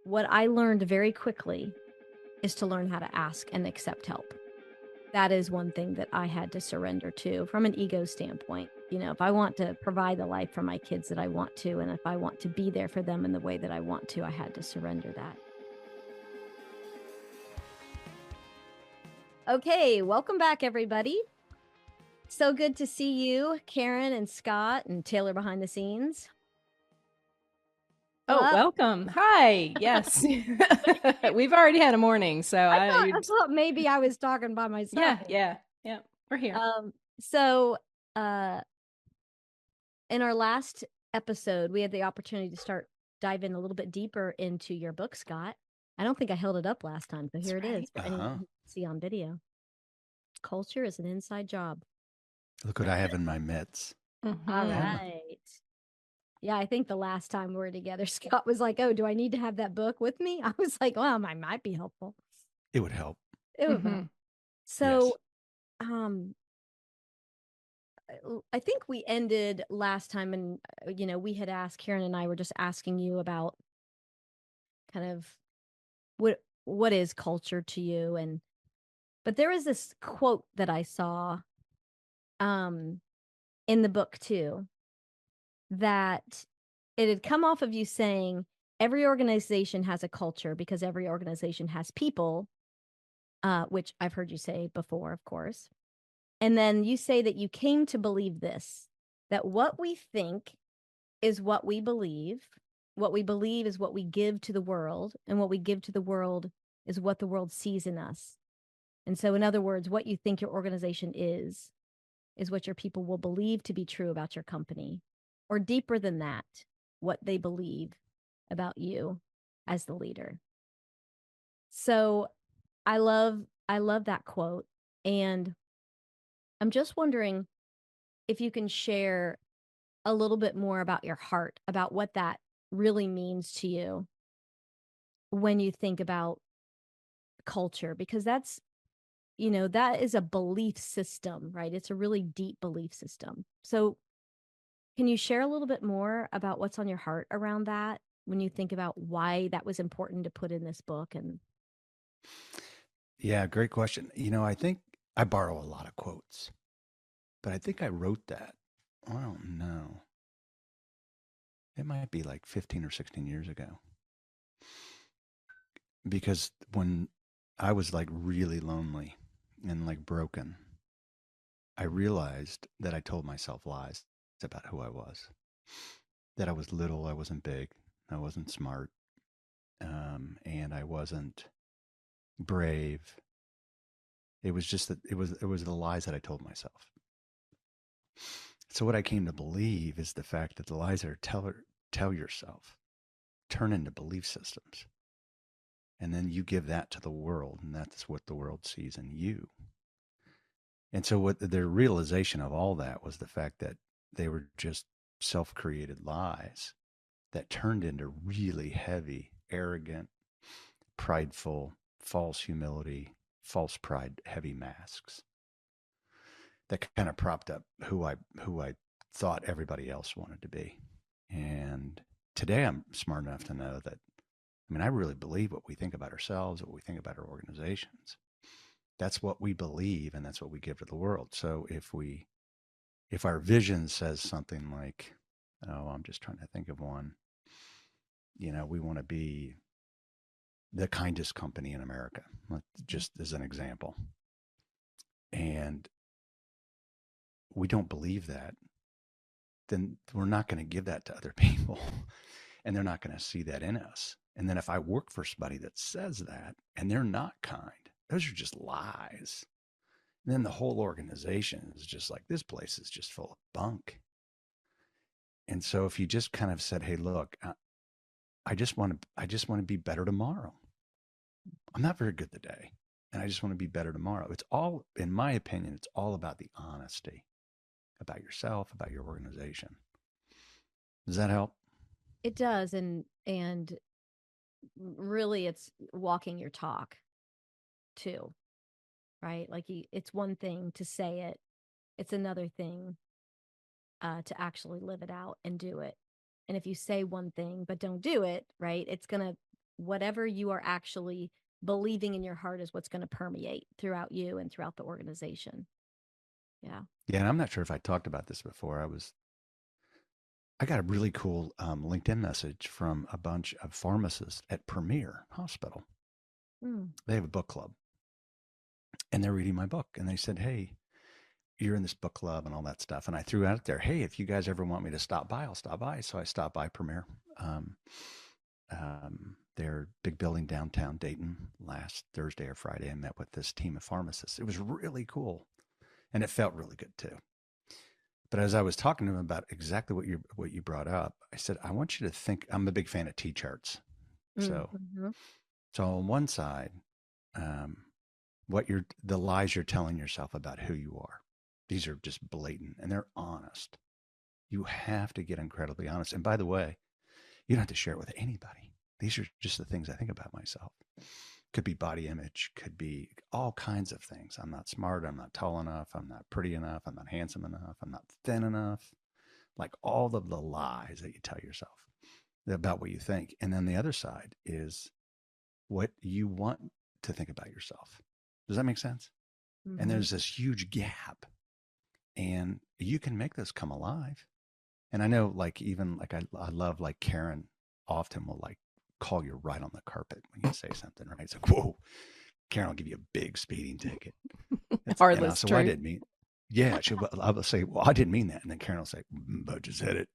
what I learned very quickly is to learn how to ask and accept help. That is one thing that I had to surrender to from an ego standpoint. You know, if I want to provide the life for my kids that I want to, and if I want to be there for them in the way that I want to, I had to surrender that. Okay, welcome back, everybody. So good to see you, Karen and Scott and Taylor behind the scenes. Oh, welcome. Hi. Yes. We've already had a morning, so I thought maybe I was talking by myself. Yeah. We're here. So in our last episode, we had the opportunity to start diving a little bit deeper into your book, Scott. I don't think I held it up last time, but here it is for anyone who can see on video. Culture is an inside job. Look what I have in my mitts. Mm-hmm. All right. Yeah, I think the last time we were together, Scott was like, "Oh, do I need to have that book with me?" I was like, "Well, it might be helpful." It would help. It would help. So, yes. I think we ended last time, and we had asked, Karen and I were just asking you about kind of what is culture to you, but there was this quote that I saw in the book too, that it had come off of you saying every organization has a culture because every organization has people, which I've heard you say before, of course. And then you say that you came to believe this, that what we think is what we believe is what we give to the world, and what we give to the world is what the world sees in us. And so, in other words, what you think your organization is what your people will believe to be true about your company, or deeper than that, what they believe about you as the leader. So I love that quote. And I'm just wondering if you can share a little bit more about your heart, about what that really means to you when you think about culture, because that's, that is a belief system, right? It's a really deep belief system. So can you share a little bit more about what's on your heart around that when you think about why that was important to put in this book? And yeah, great question. I think I borrow a lot of quotes, but I think I wrote that. I don't know. It might be like 15 or 16 years ago. Because when I was like really lonely and like broken, I realized that I told myself lies about who I was. That I was little, I wasn't big, I wasn't smart, and I wasn't brave. It was just that it was the lies that I told myself. So what I came to believe is the fact that the lies that tell yourself turn into belief systems. And then you give that to the world, and that's what the world sees in you. And so what their realization of all that was the fact that they were just self-created lies that turned into really heavy, arrogant, prideful, false humility, false pride, heavy masks that kind of propped up who I thought everybody else wanted to be. And today I'm smart enough to know that, I really believe what we think about ourselves, what we think about our organizations. That's what we believe, and that's what we give to the world. So if our vision says something like, oh, I'm just trying to think of one, we want to be the kindest company in America, just as an example. And we don't believe that, then we're not going to give that to other people, and they're not going to see that in us. And then if I work for somebody that says that and they're not kind, those are just lies. And then the whole organization is just like, this place is just full of bunk. And so if you just kind of said, hey, look, I just want to be better tomorrow. I'm not very good today, and I just want to be better tomorrow. It's all, in my opinion, it's all about the honesty about yourself, about your organization. Does that help? it does. And really it's walking your talk too, right? Like it's one thing to say it. It's another thing to actually live it out and do it. And if you say one thing but don't do it, right, it's gonna whatever you are actually believing in your heart is what's going to permeate throughout you and throughout the organization. Yeah. Yeah, and I'm not sure if I talked about this before. I got a really cool LinkedIn message from a bunch of pharmacists at Premier Hospital. Mm. They have a book club, and they're reading my book, and they said, "Hey, you're in this book club and all that stuff." And I threw out there, "Hey, if you guys ever want me to stop by, I'll stop by." So I stopped by Premier, their big building downtown Dayton, last Thursday or Friday. I met with this team of pharmacists. It was really cool, and it felt really good too. But as I was talking to them about exactly what you brought up, I said, I want you to think. I'm a big fan of T charts. So, Mm-hmm. so on one side, um, the lies you're telling yourself about who you are. These are just blatant and they're honest. You have to get incredibly honest. And by the way, you don't have to share it with anybody. These are just the things I think about myself. Could be body image, could be all kinds of things. I'm not smart. I'm not tall enough. I'm not pretty enough. I'm not handsome enough. I'm not thin enough. Like all of the lies that you tell yourself about what you think. And then the other side is what you want to think about yourself. Does that make sense? Mm-hmm. And there's this huge gap, and you can make this come alive. And I know, like, even like I love, like, Karen often will like call you right on the carpet when you say something, right? It's like, whoa, Karen will give you a big speeding ticket. Hardly true. I didn't mean, yeah, I will say, well, I didn't mean that. And then Karen will say, but just hit it.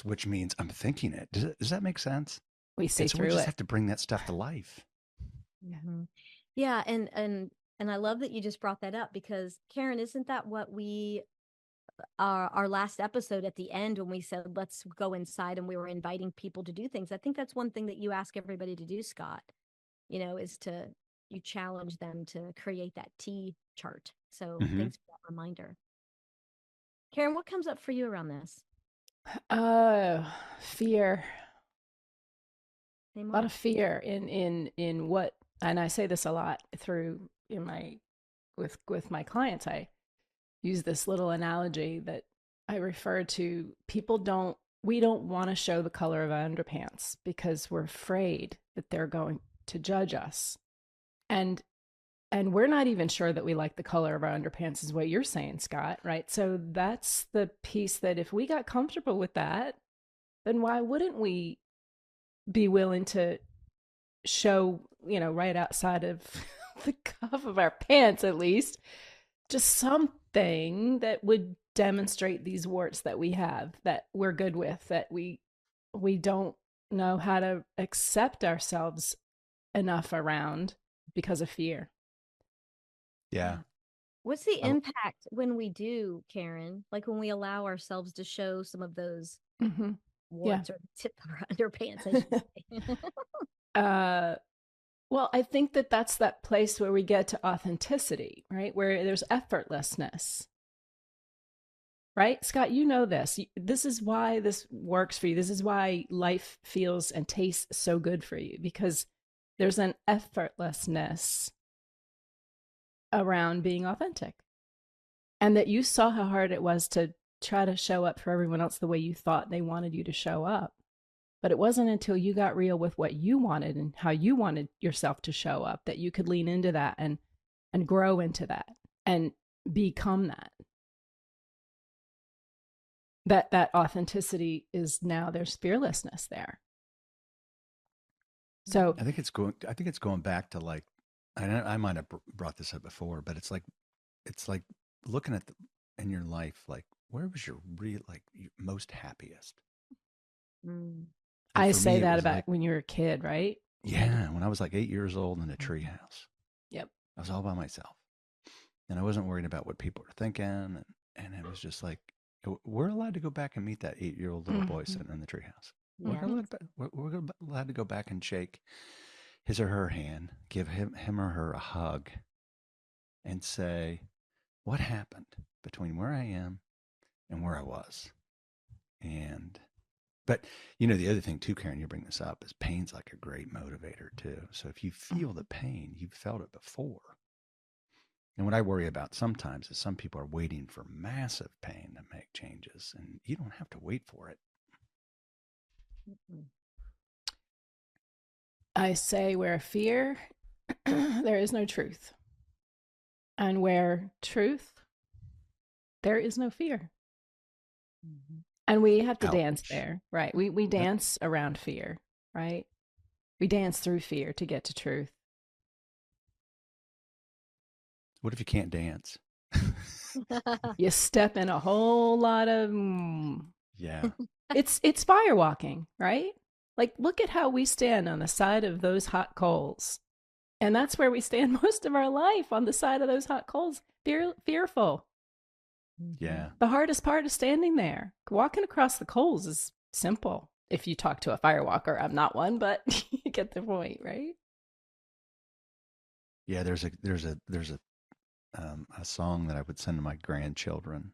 Which means I'm thinking it. Does that make sense? We see through it. We just have to bring that stuff to life. Mm-hmm. Yeah. And I love that you just brought that up, because Karen, isn't that what we, our last episode at the end, when we said, let's go inside, and we were inviting people to do things. I think that's one thing that you ask everybody to do, Scott, is you challenge them to create that T chart. So thanks for that reminder. Karen, what comes up for you around this? Fear. A lot of fear in what, and I say this a lot through with my clients. I use this little analogy that I refer to. We don't want to show the color of our underpants because we're afraid that they're going to judge us. And we're not even sure that we like the color of our underpants, is what you're saying, Scott, right? So that's the piece that if we got comfortable with that, then why wouldn't we be willing to show, right outside of the cuff of our pants, at least, just something that would demonstrate these warts that we have, that we're good with, that we don't know how to accept ourselves enough around because of fear. Yeah. What's the impact when we do, Karen? Like when we allow ourselves to show some of those warts, or tip of our underpants, I should say. Well, I think that's that place where we get to authenticity, right? Where there's effortlessness. Right? Scott, you know this. This is why this works for you. This is why life feels and tastes so good for you, because there's an effortlessness around being authentic. And that you saw how hard it was to try to show up for everyone else the way you thought they wanted you to show up. But it wasn't until you got real with what you wanted and how you wanted yourself to show up that you could lean into that and grow into that and become that. That authenticity is now, there's fearlessness there. So I think it's going back to, like, I might have brought this up before, but it's like looking at in your life, like, where was your most happiest? I say that about when you were a kid, right? Yeah, when I was like 8 years old in a treehouse. Yep. I was all by myself, and I wasn't worried about what people were thinking, and it was just like, we're allowed to go back and meet that 8-year-old little boy sitting in the treehouse. Yeah. We're allowed to go back and shake his or her hand, give him or her a hug, and say, what happened between where I am and where I was? But the other thing too, Karen, you bring this up, is pain's like a great motivator too. So if you feel the pain, you've felt it before. And what I worry about sometimes is some people are waiting for massive pain to make changes, and you don't have to wait for it. I say where fear, there is no truth. And where truth, there is no fear. Mm-hmm. And we have to dance Ouch. there, right? We dance around fear, right? We dance through fear to get to truth. What if you can't dance? You step in a whole lot of Yeah. it's fire walking, right? Like look at how we stand on the side of those hot coals. And that's where we stand most of our life, on the side of those hot coals, fearful. Mm-hmm. Yeah. The hardest part is standing there. Walking across the coals is simple if you talk to a firewalker. I'm not one, but you get the point, right? Yeah. There's a song that I would send to my grandchildren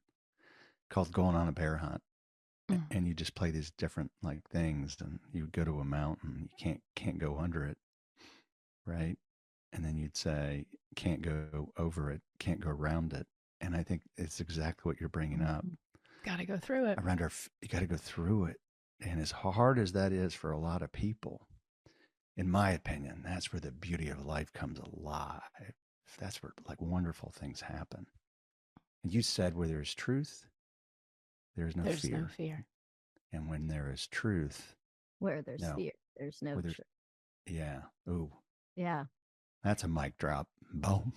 called "Going on a Bear Hunt," Mm. and you just play these different like things, and you would go to a mountain, you can't go under it, right? And then you'd say, "Can't go over it, can't go around it," and I think it's exactly what you're bringing up. Mm-hmm. Got to go through it. Around you got to go through it, and as hard as that is for a lot of people, in my opinion, that's where the beauty of life comes alive. That's where like wonderful things happen. And you said where there's truth, there's no There's no fear. fear. And when there is truth, Where there's no. fear, there's no Where there's, truth. yeah. Ooh, Yeah. that's a mic drop. Boom.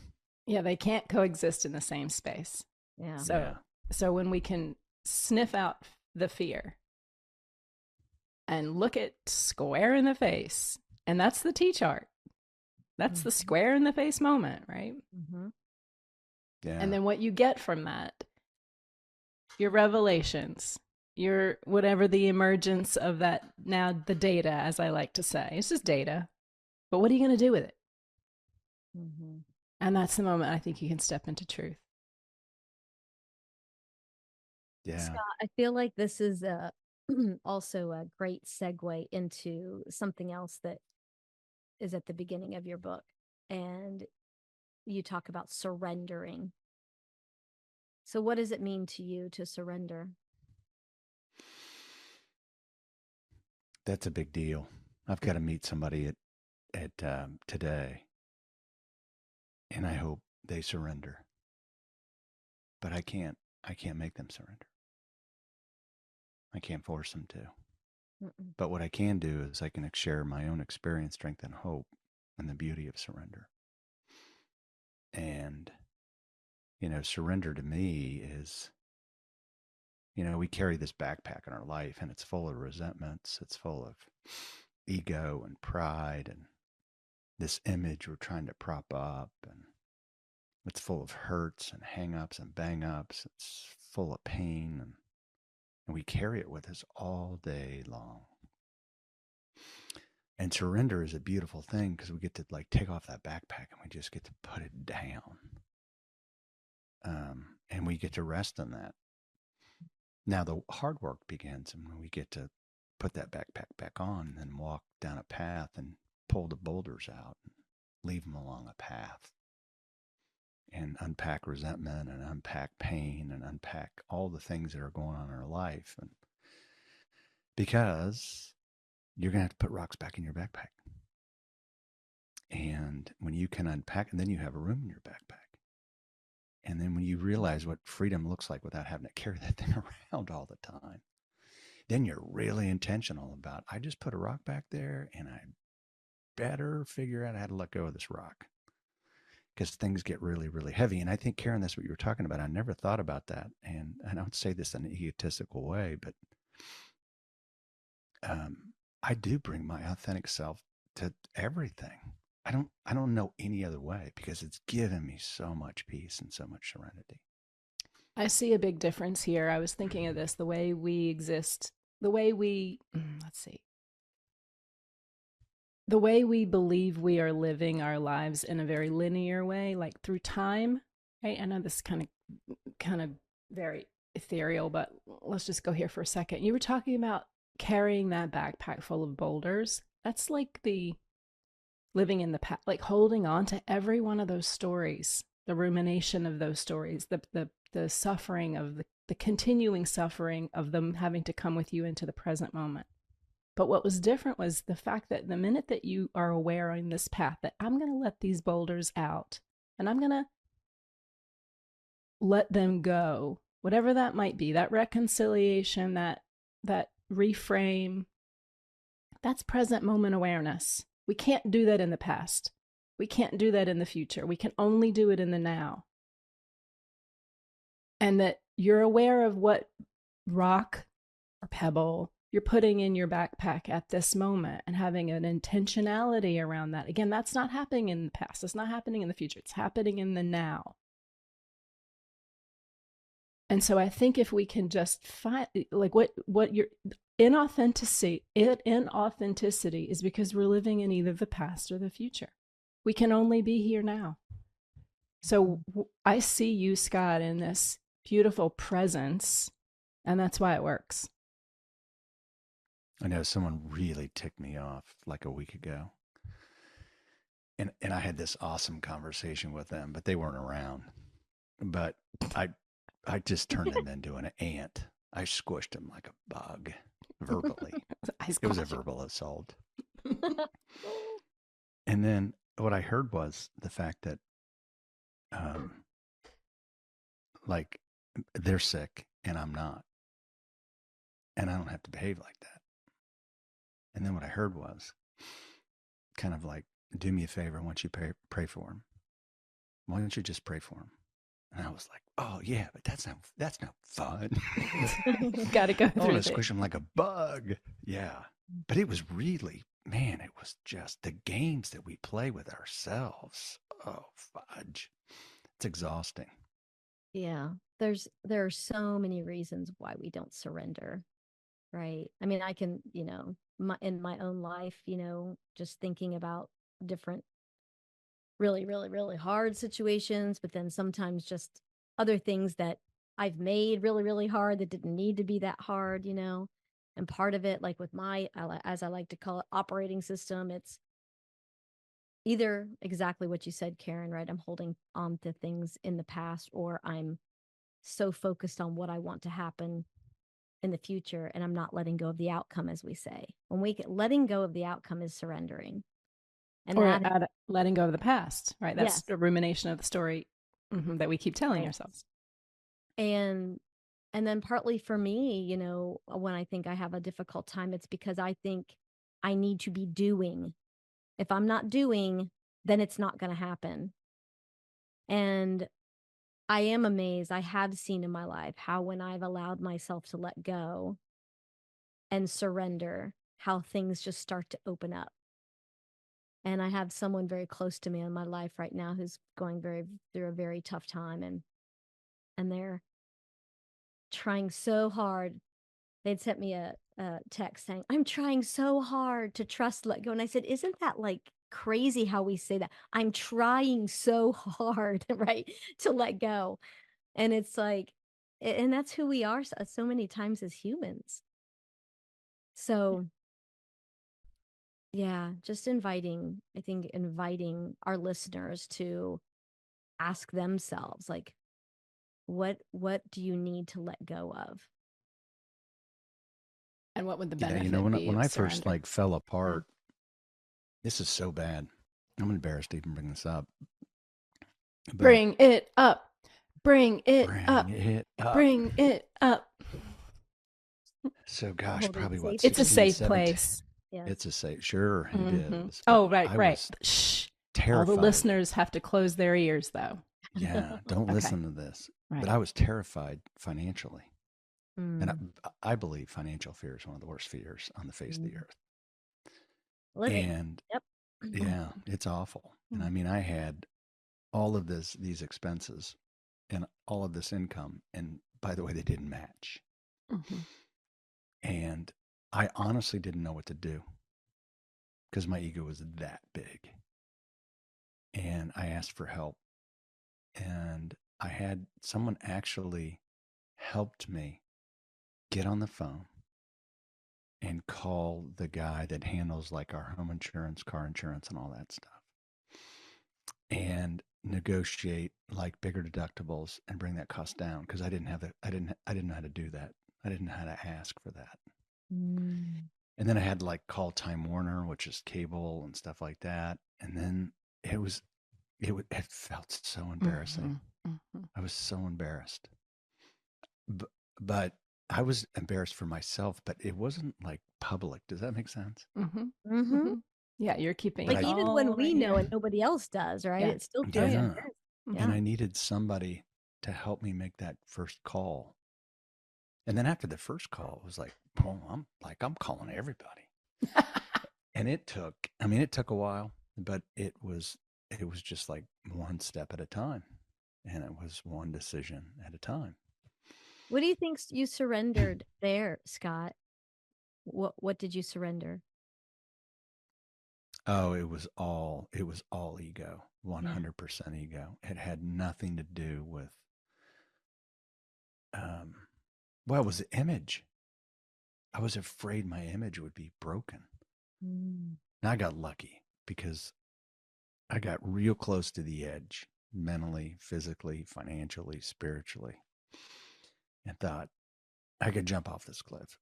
Yeah, they can't coexist in the same space. Yeah. So Yeah. so when we can sniff out the fear and look it square in the face, and that's the T chart. That's the square in the face moment, right? Mm-hmm. Yeah. And then what you get from that, your revelations, your whatever the emergence of that, now the data, as I like to say, it's just data. But what are you going to do with it? Mm-hmm. And that's the moment I think you can step into truth. Yeah. Scott, I feel like this is also a great segue into something else that is at the beginning of your book. And you talk about surrendering. So, what does it mean to you to surrender? That's a big deal. I've got to meet somebody at today, and I hope they surrender. But I can't make them surrender. I can't force them to. Mm-mm. But what I can do is I can share my own experience, strength, and hope, and the beauty of surrender. And surrender to me is, we carry this backpack in our life, and it's full of resentments. It's full of ego and pride, and this image we're trying to prop up, and it's full of hurts and hang-ups and bang-ups. It's full of pain, and we carry it with us all day long. And surrender is a beautiful thing because we get to like take off that backpack and we just get to put it down. And we get to rest in that. Now the hard work begins, and when we get to put that backpack back on and then walk down a path and pull the boulders out and leave them along a path and unpack resentment and unpack pain and unpack all the things that are going on in our life. And because you're going to have to put rocks back in your backpack. And when you can unpack, and then you have a room in your backpack. And then when you realize what freedom looks like without having to carry that thing around all the time, then you're really intentional about, I just put a rock back there and I better figure out how to let go of this rock because things get really, really heavy. And I think, Karen, that's what you were talking about. I never thought about that. And I don't say this in an egotistical way, but I do bring my authentic self to everything. I don't know any other way because it's given me so much peace and so much serenity. I see a big difference here. I was thinking of this, the way we exist, the way we, let's see, the way we believe we are living our lives in a very linear way, like through time, right? I know this kind of very ethereal, but let's just go here for a second. You were talking about carrying that backpack full of boulders. That's like the living in the past, like holding on to every one of those stories, the rumination of those stories, the suffering of the continuing suffering of them having to come with you into the present moment. But what was different was the fact that the minute that you are aware on this path that I'm going to let these boulders out and I'm going to let them go, whatever that might be, that reconciliation, that reframe, that's present moment awareness. We can't do that in the past. We can't do that in the future. We can only do it in the now. And that you're aware of what rock or pebble you're putting in your backpack at this moment and having an intentionality around that. Again, that's not happening in the past. It's not happening in the future. It's happening in the now. And so I think if we can just find like what your inauthenticity is because we're living in either the past or the future. We can only be here now. So I see you, Scott, in this beautiful presence, and that's why it works. I know someone really ticked me off like a week ago. And I had this awesome conversation with them, but they weren't around. But I just turned them into an ant. I squished them like a bug verbally. It was a verbal assault. And then what I heard was the fact that like they're sick and I'm not. And I don't have to behave like that. And then what I heard was kind of like, do me a favor, why don't you pray for him? Why don't you just pray for him? And I was like, oh yeah, but that's not fun. Got to go through I want to squish him like a bug. Yeah. But it was really, man, it was just the games that we play with ourselves. Oh, fudge. It's exhausting. Yeah. There are so many reasons why we don't surrender. Right. I mean, I can, in my own life, just thinking about different really, really, really hard situations, but then sometimes just other things that I've made really, really hard that didn't need to be that hard, And part of it, like with my, as I like to call it, operating system, it's either exactly what you said, Karen, right? I'm holding on to things in the past, or I'm so focused on what I want to happen in the future, and I'm not letting go of the outcome, as we say. When we get letting go of the outcome is surrendering. And or letting go of the past, right? That's yes, a rumination of the story that we keep telling ourselves. And then partly for me, when I think I have a difficult time, it's because I think I need to be doing. If I'm not doing, then it's not going to happen. And I am amazed. I have seen in my life how when I've allowed myself to let go and surrender, how things just start to open up. And I have someone very close to me in my life right now who's going through a very tough time, and they're trying so hard. They'd sent me a text saying, I'm trying so hard to trust, let go. And I said, isn't that like crazy how we say that? I'm trying so hard, right, to let go. And it's like, and that's who we are so many times as humans. So yeah, just inviting our listeners to ask themselves, like, what do you need to let go of? And what would the Yeah, benefit be when of I first surrender? fell apart, this is so bad. I'm embarrassed to even bring this up. But bring it up. Bring it bring up. it up. Bring it up. So gosh, probably what? It's 16, a safe 17? place. Yes. It's a safe. Sure, it is. Oh, right. Was Shh. terrified. All the listeners have to close their ears, though. Yeah, don't listen to this. Right. But I was terrified financially. And I believe financial fear is one of the worst fears on the face of the earth. Living. And yep. Yeah, it's awful. And I mean, I had all of these expenses and all of this income. And by the way, they didn't match. Mm-hmm. And I honestly didn't know what to do because my ego was that big. And I asked for help. And I had someone actually helped me get on the phone and call the guy that handles like our home insurance, car insurance, and all that stuff, and negotiate like bigger deductibles and bring that cost down because I didn't know how to do that. I didn't know how to ask for that. And then I had to like call Time Warner, which is cable and stuff like that. And then it felt so embarrassing. I was so embarrassed. But I was embarrassed for myself, but it wasn't like public. Does that make sense? Yeah, you're keeping Like it even all when right we here. know and nobody else does, right? Yeah. It still Oh, feels yeah. embarrassing. And Yeah. I needed somebody to help me make that first call. And then after the first call, it was like, well, I'm calling everybody. And it took a while, but it was just like one step at a time. And it was one decision at a time. What do you think you surrendered there, Scott? What did you surrender? Oh, it was all ego, 100% ego. It had nothing to do with well, it was the image. I was afraid my image would be broken. And I got lucky because I got real close to the edge mentally, physically, financially, spiritually, and thought I could jump off this cliff,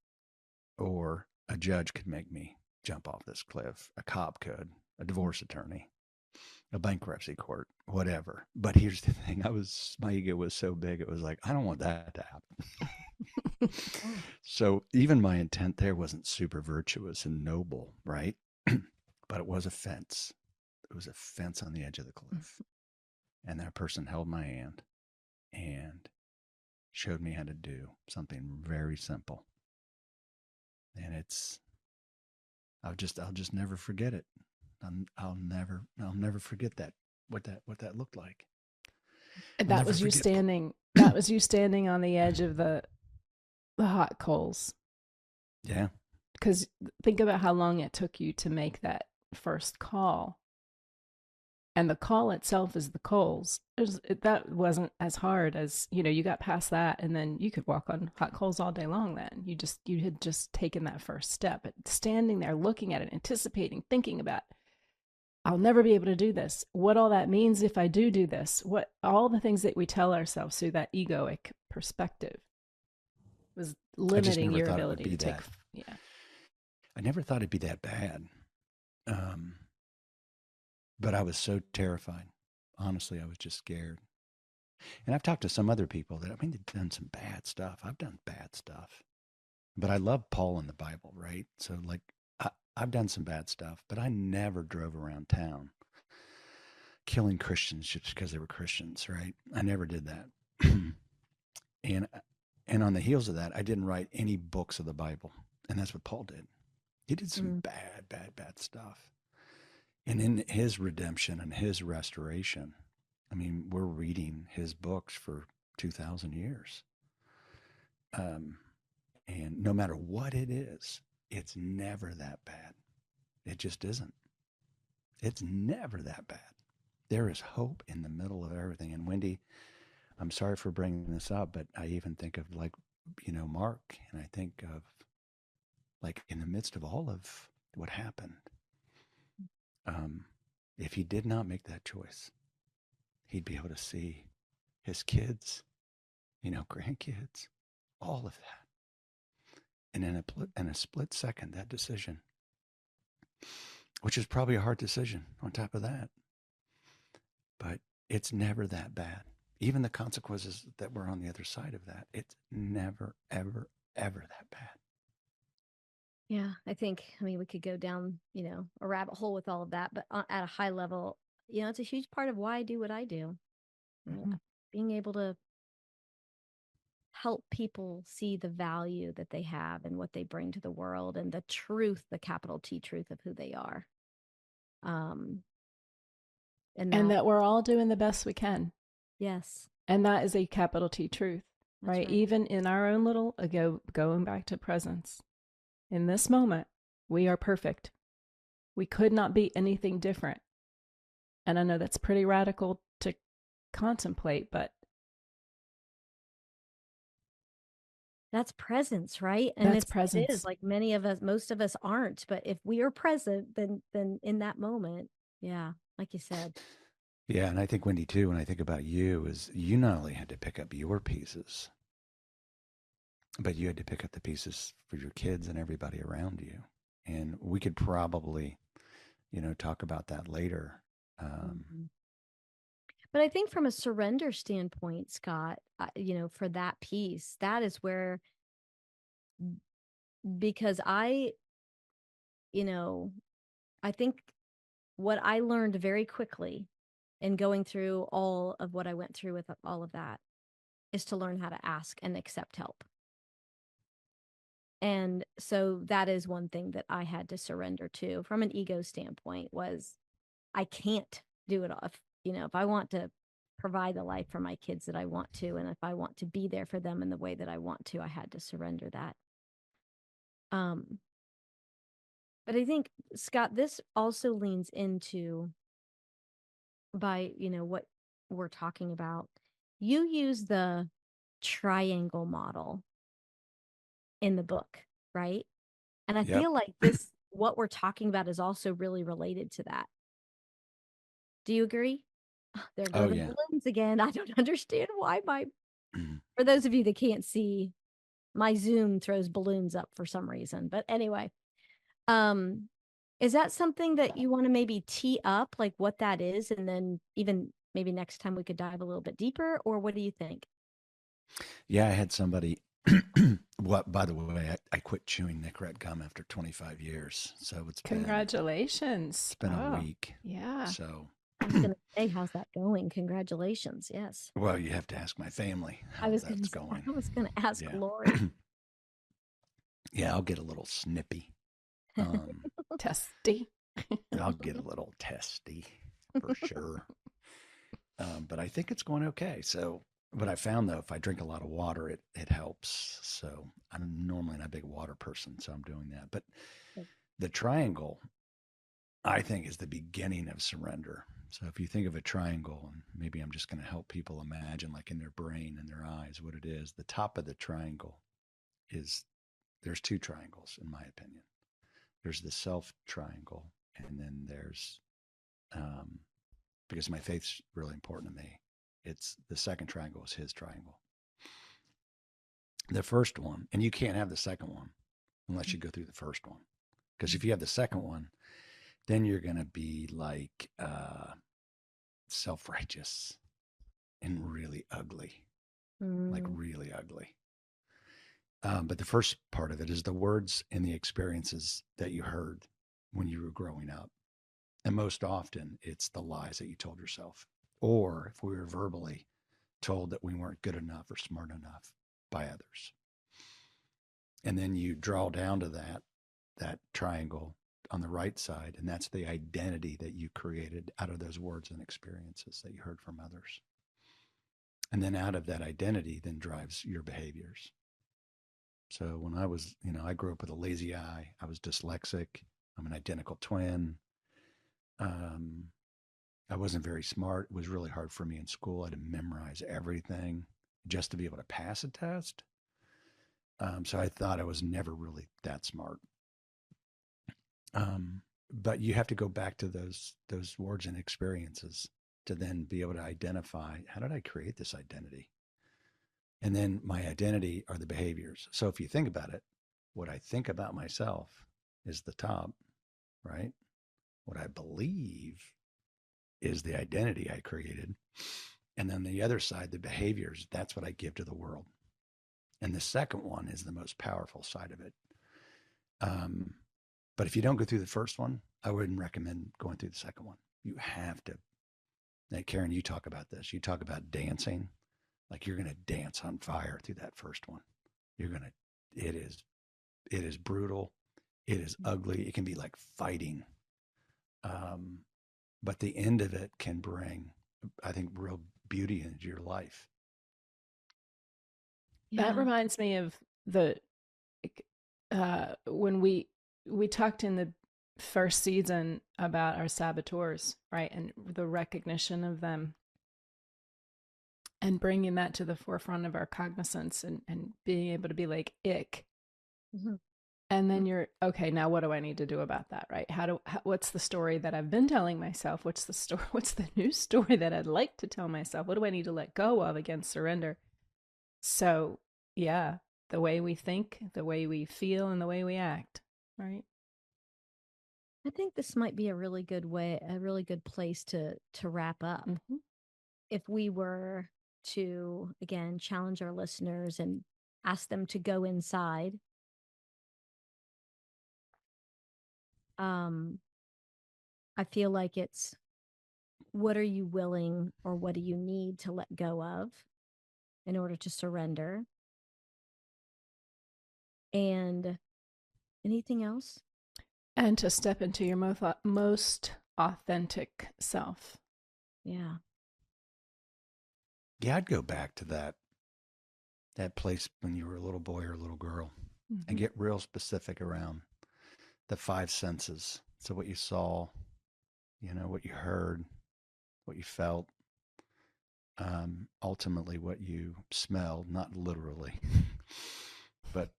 or a judge could make me jump off this cliff. A cop could, a divorce attorney, a bankruptcy court, whatever. But here's the thing: my ego was so big, it was like I don't want that to happen. So even my intent there wasn't super virtuous and noble, right? But it was a fence. It was a fence on the edge of the cliff. And that person held my hand and showed me how to do something very simple. And I'll just never forget it. I'll never forget what that looked like. That was you standing. That was you standing on the edge of the hot coals. Yeah. Because think about how long it took you to make that first call. And the call itself is the coals. That wasn't as hard as, you got past that, and then you could walk on hot coals all day long then. You had just taken that first step. But standing there, looking at it, anticipating, thinking about, I'll never be able to do this. What all that means if I do this. What all the things that we tell ourselves through that egoic perspective was limiting your ability to take. Yeah. I never thought it'd be that bad. But I was so terrified. Honestly, I was just scared. And I've talked to some other people they've done some bad stuff. I've done bad stuff. But I love Paul in the Bible, right? So like I've done some bad stuff, but I never drove around town killing Christians just because they were Christians, right? I never did that. And on the heels of that, I didn't write any books of the Bible. And that's what Paul did. He did some bad stuff. And in his redemption and his restoration, we're reading his books for 2,000 years. And no matter what it is, it's never that bad. It just isn't. It's never that bad. There is hope in the middle of everything. And Wendy, I'm sorry for bringing this up, but I even think of Mark, and I think of in the midst of all of what happened, if he did not make that choice, he'd be able to see his kids, grandkids, all of that. And in a split second, that decision, which is probably a hard decision on top of that, but it's never that bad. Even the consequences that were on the other side of that, it's never, ever, ever that bad. Yeah, I think, we could go down, a rabbit hole with all of that, but at a high level, it's a huge part of why I do what I do. Being able to help people see the value that they have and what they bring to the world and the truth, the capital T truth of who they are. And that we're all doing the best we can. Yes. And that is a capital T truth, right? Even in our own little, going back to presence. In this moment, we are perfect. We could not be anything different. And I know that's pretty radical to contemplate, but that's presence, right? And that's presence. It is like most of us aren't, but if we are present, then in that moment, yeah, like you said. Yeah, and I think, Wendy, too, when I think about you, is you not only had to pick up your pieces, but you had to pick up the pieces for your kids and everybody around you. And we could probably, talk about that later. Mhm. But I think from a surrender standpoint, Scott, for that piece, that is where, because you know, I think what I learned very quickly in going through all of what I went through with all of that is to learn how to ask and accept help. And so that is one thing that I had to surrender to from an ego standpoint was I can't do it all. If I want to provide the life for my kids that I want to, and if I want to be there for them in the way that I want to, I had to surrender that. Um, but I think, Scott, this also leans into by, what we're talking about. You use the triangle model in the book, right? And I Yep. feel like what we're talking about is also really related to that. Do you agree? There go Oh, the yeah. balloons again. I don't understand why for those of you that can't see, my Zoom throws balloons up for some reason. But anyway, um, is that something that you want to maybe tee up, like what that is, and then even maybe next time we could dive a little bit deeper, or what do you think? Yeah, I had somebody. What, by the way, I quit chewing Nicorette gum after 25 years. So Congratulations. it's been a Oh, week. yeah. So, I was gonna say, how's that going? Congratulations. Yes. well, you have to ask my family I how was gonna that's say, going. I was gonna ask Yeah. Lori. Yeah, I'll get a little snippy. Um, Testy. I'll get a little testy for sure. But I think it's going okay. So, what I found though, if I drink a lot of water, it helps. So, I'm normally not a big water person, so I'm doing that. But the triangle, I think, is the beginning of surrender. So, if you think of a triangle, and maybe I'm just going to help people imagine, like in their brain and their eyes, what it is. The top of the triangle is there's two triangles, in my opinion. There's the self triangle, and then there's um, because my faith's really important to me. It's the second triangle is his triangle. The first one, and you can't have the second one unless you go through the first one. Because if you have the second one, then you're going to be like self righteous and really ugly, like Mm, really ugly. But the first part of it is the words and the experiences that you heard when you were growing up. And most often, it's the lies that you told yourself. Or if we were verbally told that we weren't good enough or smart enough by others. And then you draw down to that triangle on the right side, and that's the identity that you created out of those words and experiences that you heard from others. And then out of that identity then drives your behaviors. So when I was, I grew up with a lazy eye. I was dyslexic. I'm an identical twin. Um, I wasn't very smart. It was really hard for me in school. I had to memorize everything just to be able to pass a test. So I thought I was never really that smart. Um, but you have to go back to those words and experiences to then be able to identify how did I create this identity? And then my identity are the behaviors. So if you think about it, what I think about myself is the top, right? What I believe is the identity I created. And then the other side, the behaviors, that's what I give to the world. And the second one is the most powerful side of it. Um, but if you don't go through the first one, I wouldn't recommend going through the second one. You have to. Like Karen, you talk about this. You talk about dancing, like you're going to dance on fire through that first one. You're going to. It is brutal. It is ugly. It can be like fighting. Um, but the end of it can bring, I think, real beauty into your life. That yeah. reminds me of the when we talked in the first season about our saboteurs, right? And the recognition of them and bringing that to the forefront of our cognizance and being able to be like, ick. Mhm. And then you're okay. Now, what do I need to do about that? Right? What's the story that I've been telling myself? What's the story? What's the new story that I'd like to tell myself? What do I need to let go of against surrender? So, yeah, the way we think, the way we feel, and the way we act, right? I think this might be a really good way, a really good place to wrap up. Mm-hmm. If we were to again challenge our listeners and ask them to go inside, I feel like it's what are you willing or what do you need to let go of in order to surrender? And anything else? And to step into your most authentic self. Yeah. Yeah, I'd go back to that place when you were a little boy or a little girl Mm-hmm. and get real specific around the five senses. So what you saw, what you heard, what you felt, ultimately what you smelled, not literally, but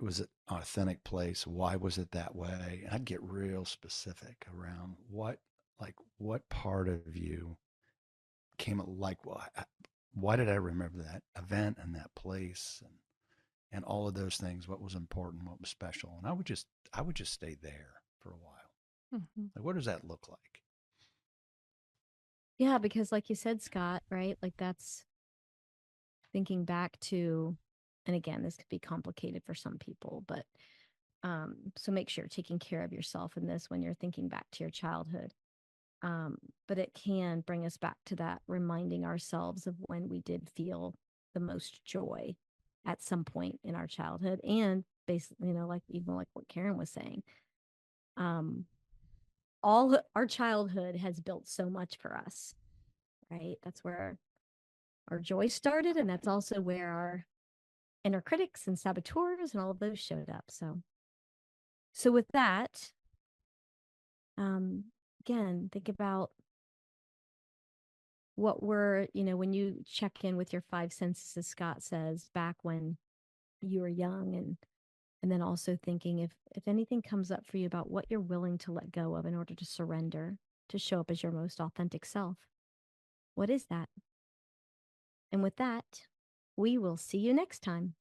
was it an authentic place? Why was it that way? And I'd get real specific around what part of you came like, why did I remember that event and that place and all of those things? What was important? What was special? And I would just stay there for a while. Mm-hmm. Like, what does that look like? Yeah, because like you said, Scott, right? Like that's thinking back to, and again, this could be complicated for some people, but so make sure you're taking care of yourself in this when you're thinking back to your childhood. But it can bring us back to that reminding ourselves of when we did feel the most joy at some point in our childhood. And basically, like even like what Karen was saying, um, all our childhood has built so much for us, right? That's where our joy started. And that's also where our inner critics and saboteurs and all of those showed up. So with that, um, again, think about what were, when you check in with your five senses, as Scott says, back when you were young, and then also thinking if anything comes up for you about what you're willing to let go of in order to surrender, to show up as your most authentic self. What is that? And with that, we will see you next time.